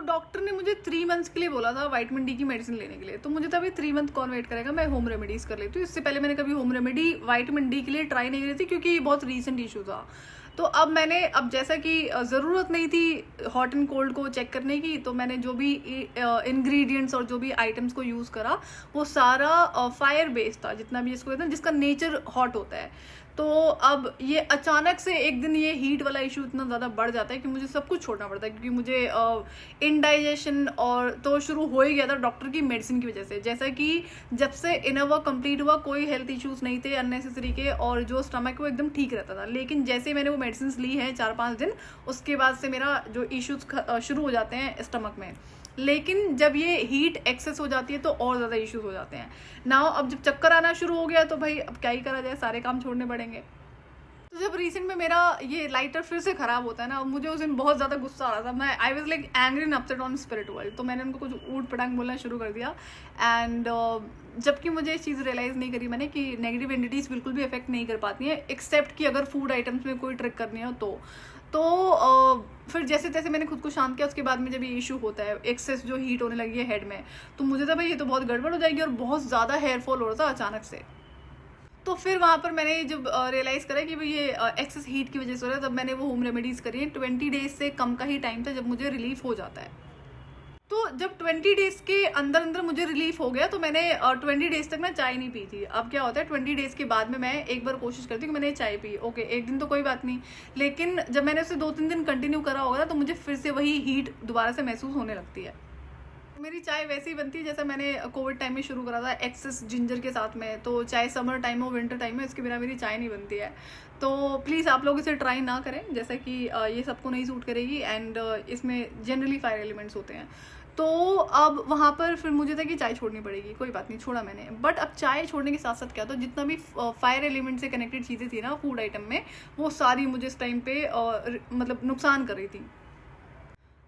Doctor ने मुझे 3 months के लिए बोला था विटामिन डी की मेडिसिन लेने के लिए, तो मुझे तभी 3 मंथ कौन वेट करेगा, मैं होम रेमेडीज़ कर लेती हूँ। इससे पहले मैंने कभी होम रेमेडी विटामिन डी के लिए ट्राई नहीं करी थी, क्योंकि ये बहुत रीसेंट इशू था। तो अब जैसा कि ज़रूरत नहीं थी हॉट एंड कोल्ड को चेक करने की, तो मैंने जो भी इंग्रेडिएंट्स और जो भी आइटम्स को यूज़ करा वो सारा फायर बेस्ड था, जितना भी इसको कहते हैं, जिसका नेचर हॉट होता है। तो अब ये अचानक से एक दिन ये हीट वाला इशू इतना ज़्यादा बढ़ जाता है कि मुझे सब कुछ छोड़ना पड़ता है, क्योंकि मुझे इनडाइजेशन और तो शुरू हो ही गया था डॉक्टर की मेडिसिन की वजह से। जैसा कि जब से इनर वर्क कंप्लीट हुआ कोई हेल्थ इश्यूज नहीं थे अननेसेसरी के, और जो स्टमक वो एकदम ठीक रहता था। लेकिन जैसे मैंने वो मेडिसिन ली है 4-5 दिन, उसके बाद से मेरा जो इश्यूज शुरू हो जाते हैं स्टमक में। लेकिन जब ये हीट एक्सेस हो जाती है तो और ज़्यादा इश्यूज हो जाते हैं ना। अब जब चक्कर आना शुरू हो गया तो भाई अब क्या ही करा जाए, सारे काम छोड़ने पड़ेंगे। तो जब रिसेंट में मेरा ये लाइटर फिर से खराब होता है ना, मुझे उस दिन बहुत ज़्यादा गुस्सा आ रहा था। मैं I was like angry and upset on spirit world. तो मैंने उनको कुछ ऊट पटांग बोलना शुरू कर दिया। एंड जबकि मुझे इस चीज़ रियलाइज़ नहीं करी मैंने कि नेगेटिव एंटिटीज़ बिल्कुल भी अफेक्ट नहीं कर पाती हैं, एक्सेप्ट कि अगर फूड आइटम्स में कोई ट्रिक करनी हो तो फिर जैसे तैसे मैंने खुद को शांत किया। उसके बाद में जब ये इशू होता है, एक्सेस जो हीट होने लगी है हेड में, तो मुझे था भाई ये तो बहुत गड़बड़ हो जाएगी, और बहुत ज़्यादा हेयर फॉल हो रहा था अचानक से। तो फिर वहाँ पर मैंने जब रियलाइज़ करा कि भाई ये एक्सेस हीट की वजह से हो रहा है, तब मैंने वो होम रेमेडीज़ करी है। 20 डेज से कम का ही टाइम था जब मुझे रिलीफ हो जाता है। तो जब 20 डेज के अंदर अंदर मुझे रिलीफ हो गया, तो मैंने 20 डेज तक मैं चाय नहीं पी थी। अब क्या होता है 20 डेज के बाद में मैं एक बार कोशिश करती हूँ कि मैंने चाय पी, ओके एक दिन तो कोई बात नहीं, लेकिन जब मैंने उसे 2-3 दिन कंटिन्यू करा होगा ना, तो मुझे फिर से वही हीट दोबारा से महसूस होने लगती है। मेरी चाय वैसे ही बनती है जैसा मैंने कोविड टाइम में शुरू करा था, एक्सेस जिंजर के साथ में। तो चाहे समर टाइम हो विंटर टाइम में, इसके बिना मेरी चाय नहीं बनती है। तो प्लीज़ आप लोग इसे ट्राई ना करें, जैसा कि ये सबको नहीं सूट करेगी, एंड इसमें जनरली फायर एलिमेंट्स होते हैं। तो अब वहाँ पर फिर मुझे था कि चाय छोड़नी पड़ेगी, कोई बात नहीं, छोड़ा मैंने। बट अब चाय छोड़ने के साथ साथ क्या, तो जितना भी फायर एलिमेंट से कनेक्टेड चीज़ें थी ना फूड आइटम में, वो सारी मुझे इस टाइम पे मतलब नुकसान कर रही थी।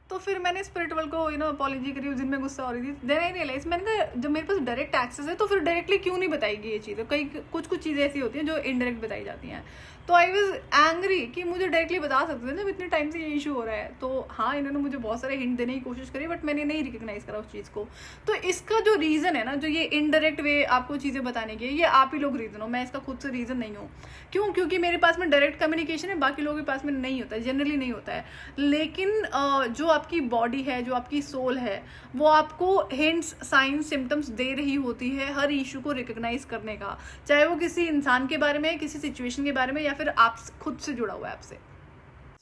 तो फिर मैंने स्पिरिचुअल को अपॉलॉजी करी उस दिन, में गुस्सा हो रही थी। देन आई रियलाइज, मैंने कहा जब मेरे पास डायरेक्ट एक्सेस है तो फिर डायरेक्टली क्यों नहीं बताएगी ये चीज़ें। कई कुछ चीज़ें ऐसी होती हैं जो इनडायरेक्ट बताई जाती हैं। तो आई वॉज एंग्री कि मुझे डायरेक्टली बता सकते थे जब इतने टाइम से ये इशू हो रहा है। तो हाँ, इन्होंने मुझे बहुत सारे हिंट देने की कोशिश करी, बट मैंने नहीं रिकग्नाइज करा उस चीज़ को। तो इसका जो रीज़न है ना, जो ये इनडायरेक्ट वे आपको चीज़ें बताने की, ये आप ही लोग रीज़न हो, मैं इसका खुद से रीज़न नहीं हूँ। क्यों? क्योंकि मेरे पास में डायरेक्ट कम्युनिकेशन है, बाकी लोगों के पास में नहीं होता है, जनरली नहीं होता है। लेकिन जो आपकी बॉडी है, जो आपकी सोल है, वो आपको हिंट्स, साइंस, सिम्टम्स दे रही होती है हर इशू को रिकग्नाइज करने का, चाहे वो किसी इंसान के बारे में, किसी सिचुएशन के बारे में, या फिर आप खुद से जुड़ा हुआ है आपसे।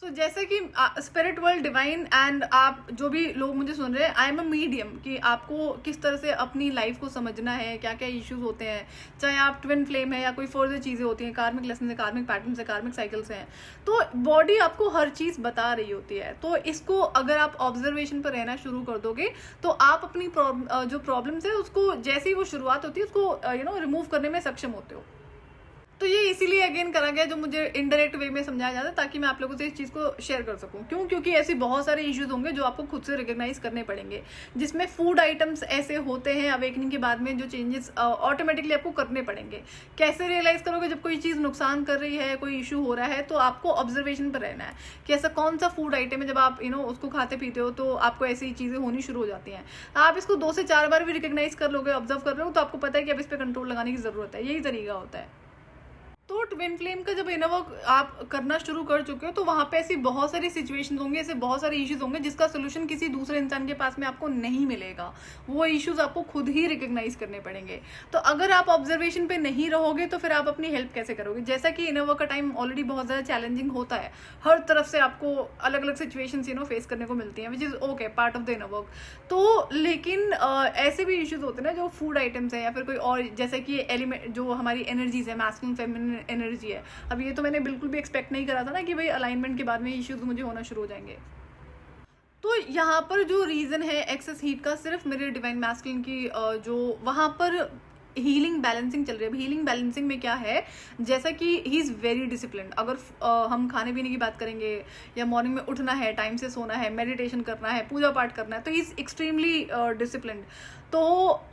तो जैसे कि स्पिरिट वर्ल्ड, डिवाइन, एंड आप जो भी लोग मुझे सुन रहे हैं, आई एम अ मीडियम, कि आपको किस तरह से अपनी लाइफ को समझना है, क्या क्या इश्यूज होते हैं, चाहे आप ट्विन फ्लेम है या कोई फर्दर चीज़ें होती हैं, कार्मिक लेसन है, कार्मिक पैटर्न है, कार्मिक साइकिल्स हैं। तो बॉडी आपको हर चीज़ बता रही होती है। तो इसको अगर आप ऑब्जर्वेशन पर रहना शुरू कर दोगे, तो आप अपनी जो प्रॉब्लम्स है उसको, जैसे ही वो शुरुआत होती है, उसको रिमूव करने में सक्षम होते हो। तो ये इसीलिए अगेन करा गया, जो मुझे इनडायरेक्ट वे में समझाया जाता है, ताकि मैं आप लोगों से इस चीज़ को शेयर कर सकूं। क्यों? क्योंकि ऐसे बहुत सारे इश्यूज होंगे जो आपको खुद से रिकग्नाइज करने पड़ेंगे, जिसमें फूड आइटम्स ऐसे होते हैं अवेकनिंग के बाद में जो चेंजेस ऑटोमेटिकली आपको करने पड़ेंगे। कैसे रियलाइज करोगे? जब कोई चीज़ नुकसान कर रही है, कोई इशू हो रहा है, तो आपको ऑब्जर्वेशन पर रहना है कि ऐसा कौन सा फूड आइटम है, जब आप उसको खाते पीते हो तो आपको ऐसी चीज़ें होनी शुरू हो जाती हैं। आप इसको 2 से 4 बार भी रिकग्नाइज कर लोगे, ऑब्जर्व कर लोगे, तो आपको पता है कि अब इस पर कंट्रोल लगाने की ज़रूरत है। यही तरीका होता है। तो ट्विन फ्लेम का जब इनर वर्क आप करना शुरू कर चुके हो, तो वहाँ पे ऐसी बहुत सारी सिचुएशंस होंगे, ऐसे बहुत सारे इश्यूज होंगे जिसका सोल्यूशन किसी दूसरे इंसान के पास में आपको नहीं मिलेगा। वो इश्यूज आपको खुद ही रिकग्नाइज करने पड़ेंगे। तो अगर आप ऑब्जर्वेशन पे नहीं रहोगे, तो फिर आप अपनी हेल्प कैसे करोगे? जैसा कि इनर वर्क का टाइम ऑलरेडी बहुत ज़्यादा चैलेंजिंग होता है, हर तरफ से आपको अलग अलग सिचुएशंस फेस करने को मिलती हैं, which is okay, part of the inner work. तो लेकिन ऐसे भी इश्यूज होते हैं ना, जो फूड आइटम्स हैं या फिर कोई और, जैसे कि एलिमेंट, जो हमारी एनर्जीज है, मैस्कुलिन फेमिनिन एनर्जी है। अब ये तो मैंने बिल्कुल भी एक्सपेक्ट नहीं करा था ना कि भाई अलाइनमेंट के बाद में इश्यूज मुझे होना शुरू हो जाएंगे। तो यहाँ पर जो रीज़न है एक्सेस हीट का, सिर्फ मेरे डिवाइन मैस्कुलिन की जो वहाँ पर हीलिंग बैलेंसिंग चल रही है। हीलिंग बैलेंसिंग में क्या है, जैसा कि ही इज़ वेरी डिसिप्लिन्ड। अगर हम खाने पीने की बात करेंगे, या मॉर्निंग में उठना है, टाइम से सोना है, मेडिटेशन करना है, पूजा पाठ करना है, तो ही इज़ एक्सट्रीमली डिसिप्लिन्ड। तो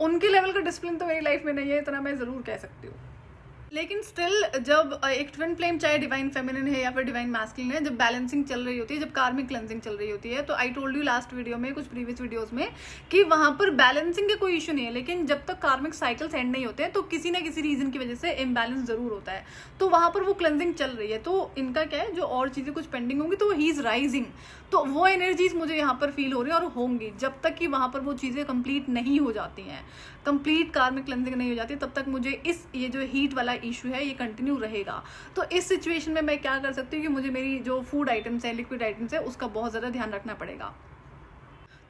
उनके लेवल का डिसिप्लिन तो मेरी लाइफ में नहीं है, इतना मैं ज़रूर कह सकती हूँ। लेकिन स्टिल जब एक ट्विन फ्लेम चाहे डिवाइन फेमिनिन है या फिर डिवाइन मैस्कुलिन है, जब बैलेंसिंग चल रही होती है, जब कार्मिक क्लेंजिंग चल रही होती है, तो I told you last video में, कुछ प्रीवियस वीडियोस में, कि वहां पर बैलेंसिंग का कोई इशू नहीं है, लेकिन जब तक कार्मिक साइकिल्स एंड नहीं होते हैं तो किसी ना किसी रीजन की वजह से इम्बैलेंस जरूर होता है। तो वहां पर वो क्लेंजिंग चल रही है, तो इनका क्या है, जो और चीजें कुछ पेंडिंग होंगी तो ही इज राइजिंग, तो वो एनर्जीज मुझे यहाँ पर फील हो रही है और होंगी जब तक कि वहां पर वो चीजें कंप्लीट नहीं हो जाती हैं, कंप्लीट कार्मिक क्लेंजिंग नहीं हो जाती, तब तक मुझे ये जो हीट वाला इशू है ये कंटिन्यू रहेगा। तो इस सिचुएशन में मैं क्या कर सकती हूँ कि मुझे मेरी जो फूड आइटम्स है, लिक्विड आइटम्स है, उसका बहुत ज़्यादा ध्यान रखना पड़ेगा।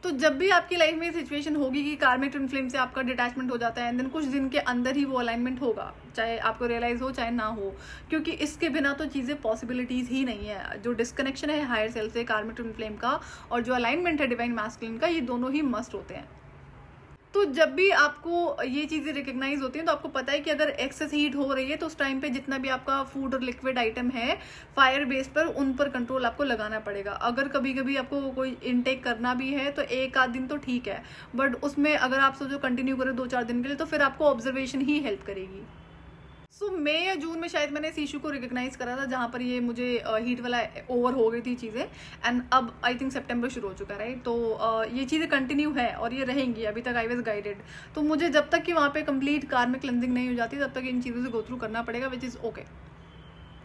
तो जब भी आपकी लाइफ में सिचुएशन होगी कि कार्मिक ट्विन फ्लेम से आपका डिटैचमेंट हो जाता है, एंड देन कुछ दिन के अंदर ही वो अलाइनमेंट होगा, चाहे आपको रियलाइज हो चाहे ना हो, क्योंकि इसके बिना तो चीज़ें पॉसिबिलिटीज ही नहीं है। जो डिस्कनेक्शन है हायर सेल्फ से कार्मिक ट्विन फ्लेम का, और जो अलाइनमेंट है डिवाइन मैस्कुलिन का, ये दोनों ही मस्ट होते हैं। तो जब भी आपको ये चीज़ें रिकग्नाइज होती हैं तो आपको पता है कि अगर एक्सेस हीट हो रही है तो उस टाइम पे जितना भी आपका फूड और लिक्विड आइटम है फायर बेस पर, उन पर कंट्रोल आपको लगाना पड़ेगा। अगर कभी कभी आपको कोई इनटेक करना भी है तो एक आध दिन तो ठीक है, बट उसमें अगर आप सोचो कंटिन्यू करें 2-4 दिन के लिए, तो फिर आपको ऑब्जर्वेशन ही हेल्प करेगी। सो मई या जून में शायद मैंने इस इशू को रिकग्नाइज करा था, जहाँ पर ये मुझे हीट वाला ओवर हो गई थी चीज़ें, एंड अब आई थिंक सितंबर शुरू हो चुका है, राइट। तो ये चीज़ें कंटिन्यू है और ये रहेंगी, अभी तक आई वाज गाइडेड। तो मुझे जब तक कि वहाँ पे कंप्लीट कार्मिक क्लेंजिंग नहीं हो जाती तब तक इन चीज़ों से गो थ्रू करना पड़ेगा, विच इज़ ओके।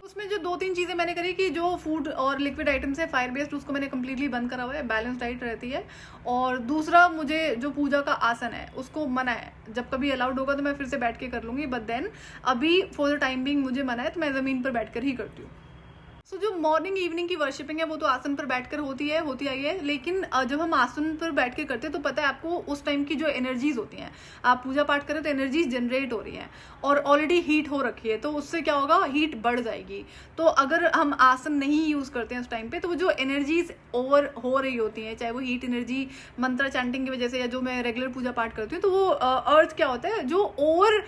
उसमें जो 2-3 चीज़ें मैंने करी कि जो फूड और लिक्विड आइटम्स है फायर बेस्ड, उसको मैंने कम्प्लीटली बंद करा हुआ है, बैलेंस डाइट रहती है। और दूसरा, मुझे जो पूजा का आसन है उसको मना है, जब कभी अलाउड होगा तो मैं फिर से बैठ के कर लूँगी, बट देन अभी फॉर द टाइम बिंग मुझे मना है, तो मैं ज़मीन पर बैठ कर ही करती हूँ। सो जो मॉर्निंग इवनिंग की वर्शिपिंग है वो तो आसन पर बैठकर होती आई है, लेकिन जब हम आसन पर बैठ के करते हैं तो पता है आपको उस टाइम की जो एनर्जीज होती हैं, आप पूजा पाठ करें तो एनर्जीज जनरेट हो रही हैं और ऑलरेडी हीट हो रखी है, तो उससे क्या होगा, हीट बढ़ जाएगी। तो अगर हम आसन नहीं यूज करते हैं उस टाइम पे, तो वो जो एनर्जीज ओवर हो रही होती हैं, चाहे वो हीट एनर्जी मंत्र चैंटिंग की वजह से या जो मैं रेगुलर पूजा पाठ करती हूँ, तो वो अर्थ क्या होता है, जो ओवर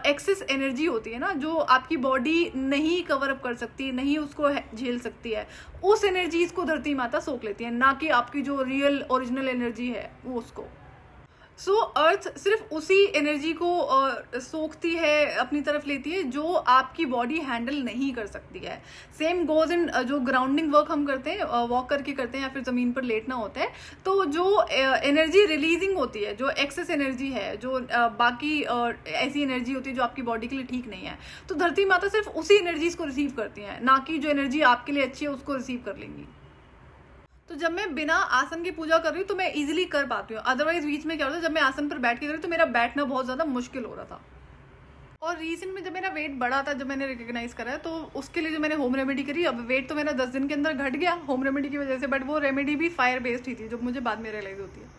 एक्सेस एनर्जी होती है ना, जो आपकी बॉडी नहीं कवर अप कर सकती, नहीं उसको झेल सकती है, उस एनर्जीज को धरती माता सोख लेती है, ना कि आपकी जो रियल ओरिजिनल एनर्जी है वो उसको। सो अर्थ सिर्फ उसी एनर्जी को सोखती है, अपनी तरफ लेती है, जो आपकी बॉडी हैंडल नहीं कर सकती है। सेम गोज इन जो ग्राउंडिंग वर्क हम करते हैं, वॉक करके करते हैं या फिर ज़मीन पर लेटना होता है, तो जो एनर्जी रिलीजिंग होती है, जो एक्सेस एनर्जी है, जो बाकी ऐसी एनर्जी होती है जो आपकी बॉडी के लिए ठीक नहीं है, तो धरती माता सिर्फ उसी एनर्जीज को रिसीव करती हैं, ना कि जो एनर्जी आपके लिए अच्छी है उसको रिसीव कर लेंगी। तो जब मैं बिना आसन की पूजा कर रही हूँ तो मैं इजीली कर पाती हूँ, अदरवाइज बीच में क्या होता है, जब मैं आसन पर बैठ के कर रही हूँ तो मेरा बैठना बहुत ज़्यादा मुश्किल हो रहा था। और रिसेंट में जब मेरा वेट बढ़ा था, जब मैंने रिकग्नाइज करा है, तो उसके लिए जो मैंने होम रेमेडी करी, अब वेट तो मेरा 10 दिन के अंदर घट गया होम रेमेडी की वजह से, बट वो रेमेडी भी फायर बेस्ड ही थी, जो मुझे बाद में रियलाइज होती है।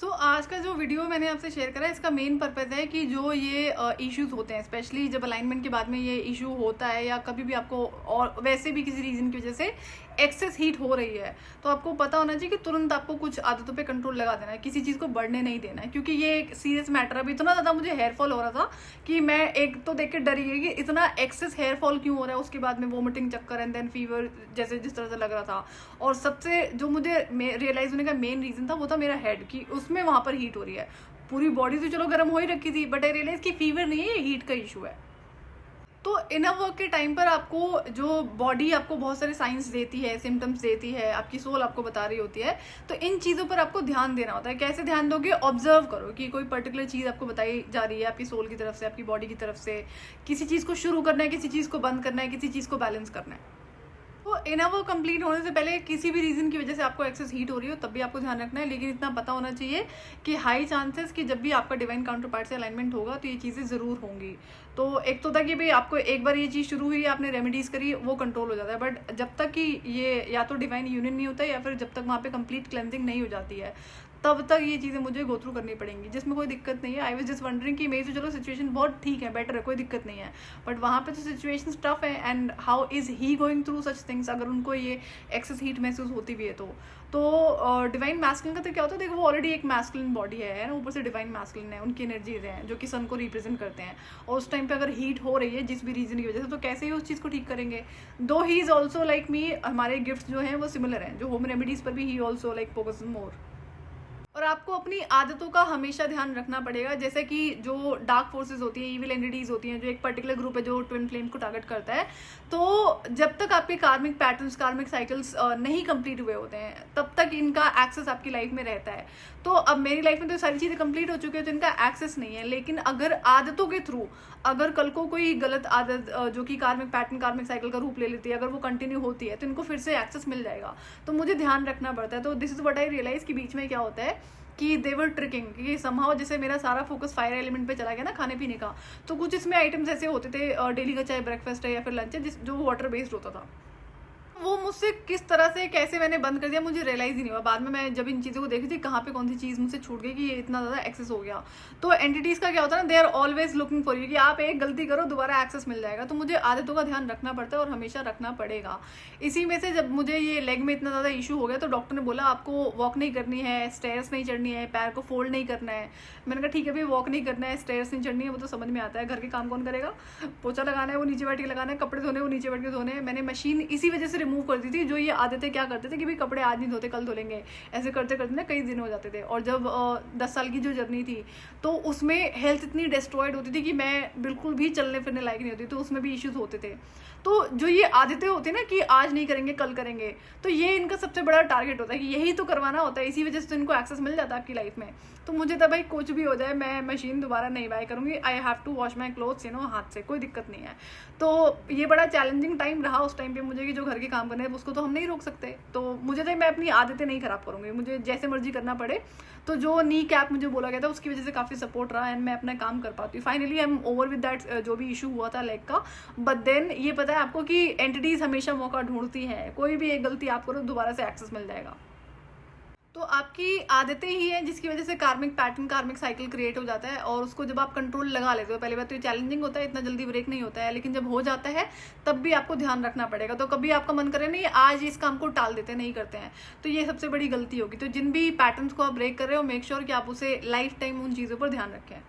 सो आज का जो वीडियो मैंने आपसे शेयर करा है, इसका मेन पर्पज़ है कि जो ये इश्यूज होते हैं, स्पेशली जब अलाइनमेंट के बाद में ये इशू होता है, या कभी भी आपको और वैसे भी किसी रीज़न की वजह से एक्सेस हीट हो रही है, तो आपको पता होना चाहिए कि तुरंत आपको कुछ आदतों पे कंट्रोल लगा देना है, किसी चीज़ को बढ़ने नहीं देना है, क्योंकि ये एक सीरियस मैटर है। अभी इतना ज़्यादा मुझे हेयर फॉल हो रहा था कि मैं एक तो देख के डरी गई कि इतना एक्सेस हेयर फॉल क्यों हो रहा है, उसके बाद में वोमिटिंग, चक्कर एंड देन फीवर, जैसे जिस तरह से लग रहा था। और सबसे जो मुझे रियलाइज होने का मेन रीज़न था वो था मेरा हेड, कि उसमें वहाँ पर हीट हो रही है। पूरी बॉडी तो चलो गर्म हो ही रखी थी, बट आई रियलाइज कि फीवर नहीं है, ये हीट का इशू है। तो इनर वर्क के टाइम पर आपको जो बॉडी आपको बहुत सारे साइंस देती है, सिम्टम्स देती है, आपकी सोल आपको बता रही होती है, तो इन चीज़ों पर आपको ध्यान देना होता है। कैसे ध्यान दोगे, ऑब्जर्व करो कि कोई पर्टिकुलर चीज़ आपको बताई जा रही है आपकी सोल की तरफ से, आपकी बॉडी की तरफ से, किसी चीज़ को शुरू करना है, किसी चीज़ को बंद करना है, किसी चीज़ को बैलेंस करना है। तो इनर वर्क कंप्लीट होने से पहले किसी भी रीज़न की वजह से आपको एक्सेस हीट हो रही हो, तब भी आपको ध्यान रखना है, लेकिन इतना पता होना चाहिए कि हाई चांसेस कि जब भी आपका डिवाइन काउंटर पार्ट से अलाइनमेंट होगा तो ये चीज़ें ज़रूर होंगी। तो एक तो था कि भाई आपको एक बार ये चीज़ शुरू हुई, आपने रेमेडीज़ करी, वो कंट्रोल हो जाता है, बट जब तक कि ये या तो डिवाइन यूनियन नहीं होता है, या फिर जब तक वहाँ पे कंप्लीट क्लेंजिंग नहीं हो जाती है, तब तक ये चीज़ें मुझे गो थ्रू करनी पड़ेंगी, जिसमें कोई दिक्कत नहीं है। आई वाज जस्ट वंडरिंग कि मेरी तो चलो सिचुएशन बहुत ठीक है, बेटर है, कोई दिक्कत नहीं है, बट वहाँ पे तो सिचुएशन टफ है, and how is he going through such things, अगर उनको ये एक्सेस हीट महसूस होती भी है तो डिवाइन मैस्कुलिन का तो क्या होता है, देखो वो ऑलरेडी एक मैस्कुलिन बॉडी है ना, ऊपर से डिवाइन मैस्कुलिन है, उनकी एनर्जीज हैं जो कि सन को रिप्रेजेंट करते हैं, और उस टाइम पे अगर हीट हो रही है जिस भी रीज़न की वजह से, तो कैसे ही उस चीज़ को ठीक करेंगे। दो he is also like me, हमारे गिफ्ट जो हैं वो सिमिलर हैं, जो होम रेमेडीज़ पर भी he also like focus more. और आपको अपनी आदतों का हमेशा ध्यान रखना पड़ेगा, जैसे कि जो डार्क फोर्सेस होती हैं, इविल एंटिटीज होती हैं, जो एक पर्टिकुलर ग्रुप है जो ट्विन फ्लेम को टारगेट करता है, तो जब तक आपके कार्मिक पैटर्न्स, कार्मिक साइकिल्स नहीं कंप्लीट हुए होते हैं, तब तक इनका एक्सेस आपकी लाइफ में रहता है। तो अब मेरी लाइफ में तो सारी चीज़ें कंप्लीट हो चुकी है, तो इनका एक्सेस नहीं है। लेकिन अगर आदतों के थ्रू, अगर कल को कोई गलत आदत जो कि कार्मिक पैटर्न, कार्मिक साइकिल का रूप ले लेती है, अगर वो कंटिन्यू होती है, तो इनको फिर से एक्सेस मिल जाएगा। तो मुझे ध्यान रखना पड़ता है। तो this is what I realise कि बीच में क्या होता है कि दे वर ट्रिकिंग, कि समहाउ जैसे मेरा सारा फोकस फायर एलिमेंट पे चला गया ना, खाने पीने का, तो कुछ इसमें आइटम्स ऐसे होते थे डेली का, चाहे ब्रेकफास्ट है या फिर लंच है, जो वाटर बेस्ड होता था, वो मुझसे किस तरह से, कैसे मैंने बंद कर दिया, मुझे रियलाइज ही नहीं हुआ। बाद में मैं जब इन चीज़ों को देखी थी, कहाँ पे कौन सी चीज़ मुझसे छूट गई कि ये इतना ज़्यादा एक्सेस हो गया। तो एंटिटीज़ का क्या होता है ना, they are always looking for you, कि आप एक गलती करो दोबारा एक्सेस मिल जाएगा। तो मुझे आदतों का ध्यान रखना पड़ता है और हमेशा रखना पड़ेगा। इसी में से जब मुझे ये लेग में इतना ज़्यादा इशू हो गया, तो डॉक्टर ने बोला आपको वॉक नहीं करनी है, स्टेयर्स नहीं चढ़नी है, पैर को फोल्ड नहीं करना है। मैंने कहा ठीक है भाई, वॉक नहीं करना है, स्टेयर्स नहीं चढ़नी है, वो तो समझ में आता है। घर के काम कौन करेगा? पोछा लगाना है वो नीचे बैठ के लगाना है, कपड़े धोने वो नीचे बैठ के धोने हैं। मैंने मशीन इसी वजह से रिमूव कर दी थी। जो ये आदतें क्या करते थे कि भाई कपड़े आज नहीं धोते कल धो लेंगे, ऐसे करते करते ना कई दिन हो जाते थे। और जब 10 साल की जो जर्नी थी, तो उसमें हेल्थ इतनी डिस्ट्रॉयड होती थी कि मैं बिल्कुल भी चलने फिरने लायक नहीं होती, तो उसमें भी इश्यूज होते थे। तो जो ये आदतें होती है ना कि आज नहीं करेंगे कल करेंगे, तो ये इनका सबसे बड़ा टारगेट होता है कि यही तो करवाना होता है। इसी वजह से तो इनको एक्सेस मिल जाता है आपकी लाइफ में। तो मुझे तो भाई कुछ भी हो जाए, मैं मशीन दोबारा नहीं बाय करूंगी। I have to wash my clothes हाथ से, कोई दिक्कत नहीं है। तो ये बड़ा चैलेंजिंग टाइम रहा उस टाइम पे मुझे, कि जो घर के काम करने हैं उसको तो हम नहीं रोक सकते। तो मुझे तो मैं अपनी आदतें नहीं खराब करूंगी, मुझे जैसे मर्जी करना पड़े। तो जो नी कैप मुझे बोला गया था, उसकी वजह से काफ़ी सपोर्ट रहा एंड मैं अपना काम कर पाती हूँ। Finally I am over with that, जो भी इशू हुआ था लेग का। बट देन ये पता है आपको कि एंटिटीज हमेशा मौका ढूंढती हैं, कोई भी एक गलती आप करो दोबारा से एक्सेस मिल जाएगा। तो आपकी आदतें ही हैं जिसकी वजह से कार्मिक पैटर्न, कार्मिक साइकिल क्रिएट हो जाता है। और उसको जब आप कंट्रोल लगा लेते हो, पहली बात तो ये चैलेंजिंग होता है, इतना जल्दी ब्रेक नहीं होता है, लेकिन जब हो जाता है तब भी आपको ध्यान रखना पड़ेगा। तो कभी आपका मन करे नहीं आज इस काम को टाल देते, नहीं करते हैं, तो ये सबसे बड़ी गलती होगी। तो जिन भी पैटर्न्स को आप ब्रेक कर रहे हो, मेक श्योर कि आप उसे लाइफ टाइम उन चीज़ों पर ध्यान रखें।